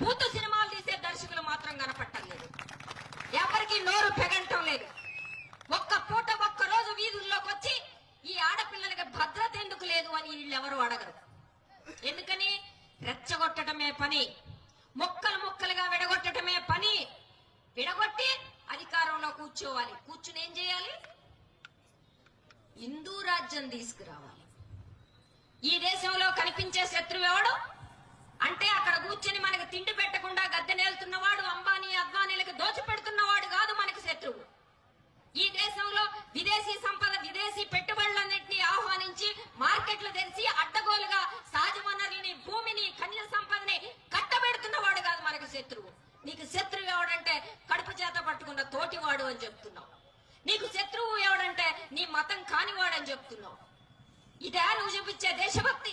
బూతు సినిమాలు తీసే దర్శకులు మాత్రం కనపట్టలేదు. ఎవరికి నోరు పెగంటం లేదు. ఒక్క పూట ఒక్క రోజు వీధుల్లోకి వచ్చి ఈ ఆడపిల్లలకి భద్రత ఎందుకు లేదు అని వీళ్ళెవరూ అడగరు. ఎందుకని? రెచ్చగొట్టడమే పని, మొక్కలు మొక్కలుగా విడగొట్టడమే పని. విడగొట్టి అధికారంలో కూర్చోవాలి. కూర్చుని ఏం చేయాలి? హిందూ రాజ్యం తీసుకురావాలి. ఈ దేశంలో కనిపించే శత్రువు ఎవడు అంటే అక్కడ కూర్చొని మనకు తిండి పెట్టకుండా గద్దెనేలుతున్నవాడు, అంబానీ అద్వానీలకు దోచిపెడుతున్నవాడు కాదు మనకు శత్రువు. ఈ దేశంలో విదేశీ సంపద, విదేశీ పెట్టుబడులన్నింటినీ ఆహ్వానించి మార్కెట్లు తెరిచి అడ్డగోలుగా సహజ వనరులని, భూమిని, ఖనిజ సంపదని కట్టబెడుతున్నవాడు కాదు మనకు శత్రువు. నీకు శత్రువు ఎవడంటే కడుపు చేత పట్టుకున్న తోటివాడు అని చెప్తున్నావు. నీకు శత్రువు ఎవడంటే నీ మతం కానివాడని చెప్తున్నావు. ఇదే నువ్వు చూపించే దేశభక్తి?